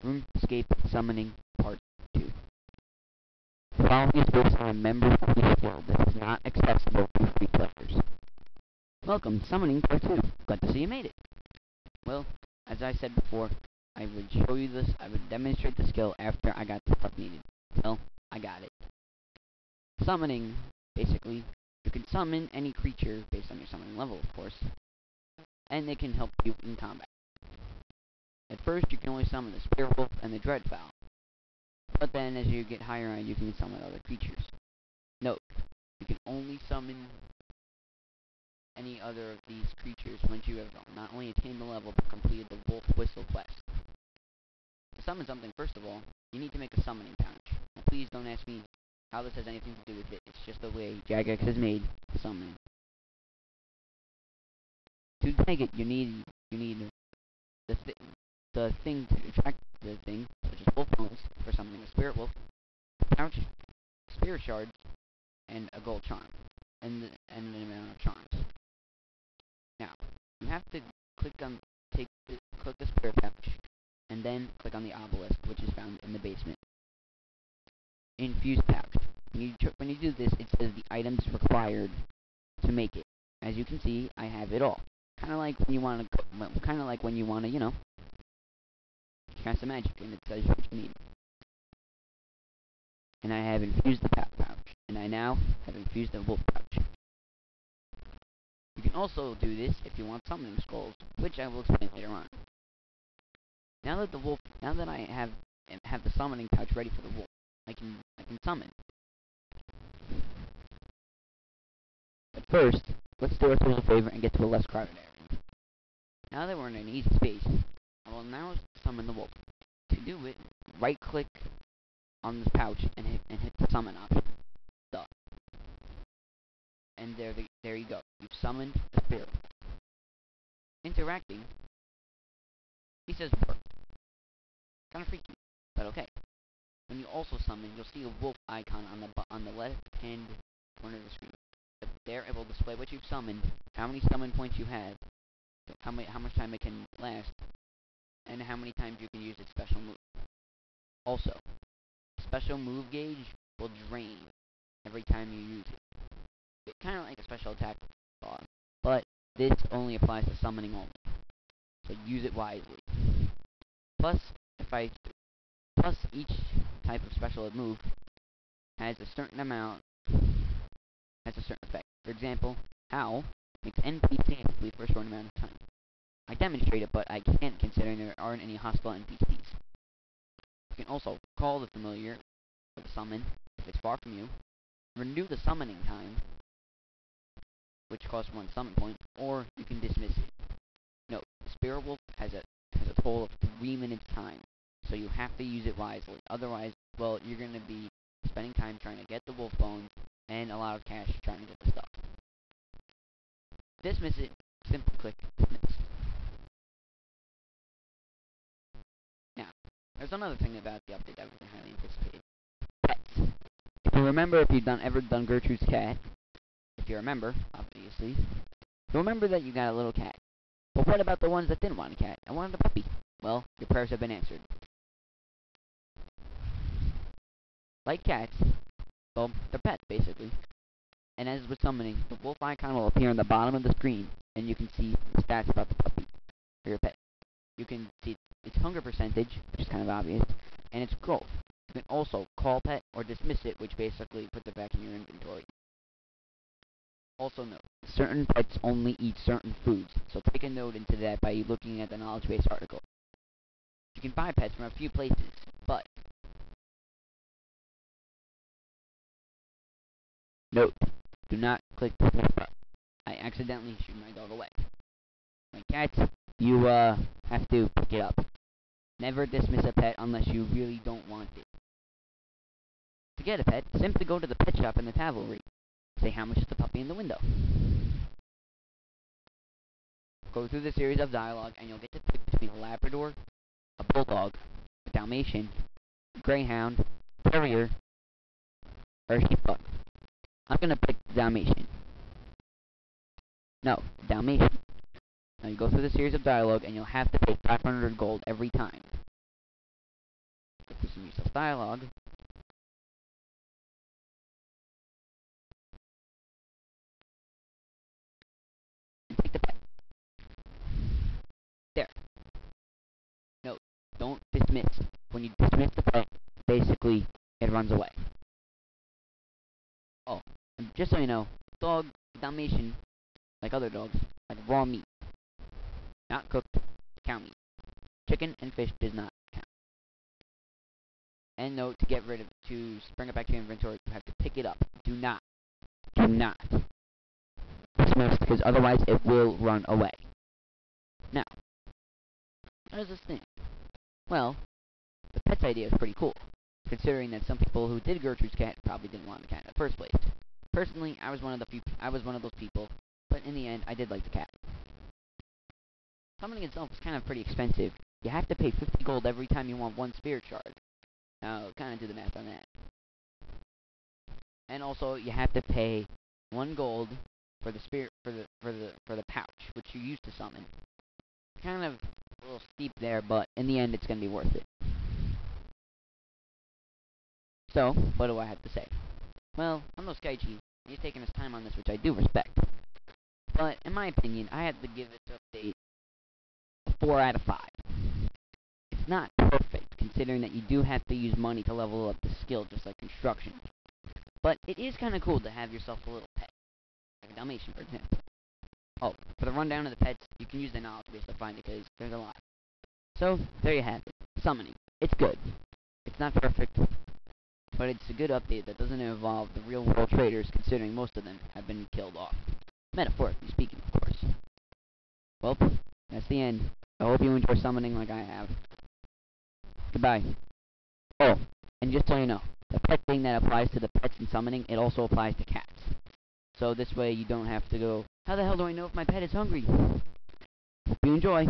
RuneScape Summoning Part 2. The following is based on a member-only skill that is not accessible to free players. Welcome to Summoning Part 2. Glad to see you made it. Well, as I said before, I would show you this, I would demonstrate the skill after I got the stuff needed. Well, I got it. Summoning, basically, you can summon any creature based on your summoning level, of course, and they can help you in combat. At first, you can only summon the Spear Wolf and the Dreadfowl, but then as you get higher on, you can summon other creatures. Note, you can only summon any other of these creatures once you have not only attained the level, but completed the Wolf Whistle quest. To summon something, first of all, you need to make a summoning pouch. Now, please don't ask me how this has anything to do with it. It's just the way Jagex has made summoning. To make it, you need the thing to attract the thing, such as wolf bones for summoning a spirit wolf, pouch, spirit shards, and a gold charm, and an amount of charms. Now, you have to click the spirit pouch, and then click on the obelisk, which is found in the basement. Infuse pouch. When you do this, it says the items required to make it. As you can see, I have it all. Kind of like when you want to, you know, cast a magic, and it says what you need. And I have infused the pouch, and I now have infused the wolf pouch. You can also do this if you want summoning scrolls, which I will explain later on. Now that I have the summoning pouch ready for the wolf, I can summon. But first, let's do ourselves a favor and get to a less crowded area. Now that we're in an easy space, I will now summon the wolf. To do it, right-click on this pouch and hit the summon option. Duh. And there you go. You've summoned the spirit. Interacting. He says work. Kind of freaky, but okay. When you also summon, you'll see a wolf icon on the left-hand corner of the screen. There it will display what you've summoned, how many summon points you have, how much time it can last, and how many times you can use its special move. Also, special move gauge will drain every time you use it. It's kind of like a special attack bar, but this only applies to summoning only, so use it wisely. Plus each type of special move has a certain effect. For example, Howl makes NPCs bleed for a short amount of time. I demonstrate it, but I can't considering there aren't any hostile NPCs. You can also call the familiar for the summon if it's far from you, renew the summoning time, which costs 1 summon point, or you can dismiss it. Note, the Spirit Wolf has a total of 3 minutes time, so you have to use it wisely. Otherwise, well, you're going to be spending time trying to get the wolf bones and a lot of cash trying to get the stuff. Dismiss it, simply click dismiss. Now, there's another thing about the update that was highly anticipated. Pets. If you remember, if you've ever done Gertrude's cat, if you remember, obviously, you'll remember that you got a little cat. But what about the ones that didn't want a cat and wanted a puppy? Well, your prayers have been answered. Like cats, well, they're pets, basically. And as with summoning, the wolf icon will appear on the bottom of the screen, and you can see the stats about the puppy, or your pet. You can see its hunger percentage, which is kind of obvious, and its growth. You can also call pet or dismiss it, which basically puts it back in your inventory. Also note, certain pets only eat certain foods, so take a note into that by looking at the knowledge base article. You can buy pets from a few places, but note, do not click the dismiss button. I accidentally shooed my dog away. Like cats, you have to pick it up. Never dismiss a pet unless you really don't want it. To get a pet, simply go to the pet shop in the Cavalry. Say how much is the puppy in the window. Go through the series of dialogue and you'll get to pick between a Labrador, a Bulldog, a Dalmatian, a Greyhound, Terrier, or a Sheepdog. I'm gonna pick Dalmatian. No, Dalmatian. Now you go through the series of dialogue and you'll have to pay 500 gold every time. giving yourself dialogue. And take the pet. There. No, don't dismiss. When you dismiss the pet, basically, it runs away. Oh, and just so you know, dog, Dalmatian, like other dogs, like raw meat. Not cooked, cow meat. Chicken and fish does not count. And note, to get rid of it, to bring it back to your inventory, you have to pick it up. Do not dismiss, because otherwise it will run away. Now, how does this stand? Well, the pet's idea is pretty cool, considering that some people who did Gertrude's cat probably didn't want the cat in the first place. Personally, I was one of those people, but in the end, I did like the cat. Summoning itself is kind of pretty expensive. You have to pay 50 gold every time you want one spirit shard. Now, kind of do the math on that. And also, you have to pay 1 gold for the spirit for the pouch, which you use to summon. Kind of a little steep there, but in the end, it's gonna be worth it. So, what do I have to say? Well, I'm no Skychi. He's taking his time on this, which I do respect. But in my opinion, I had to give this update a 4 out of 5. It's not perfect, considering that you do have to use money to level up the skill, just like construction. But it is kind of cool to have yourself a little pet, like a Dalmatian, for example. Oh, for the rundown of the pets, you can use the knowledge base to find it, because there's a lot. So, there you have it. Summoning. It's good. It's not perfect, but it's a good update that doesn't involve the real-world traders, considering most of them have been killed off. Metaphorically speaking, of course. Well, that's the end. I hope you enjoy summoning like I have. Goodbye. Oh, and just so you know, the pet thing that applies to the pets in summoning, it also applies to cats. So this way you don't have to go, how the hell do I know if my pet is hungry? Hope you enjoy.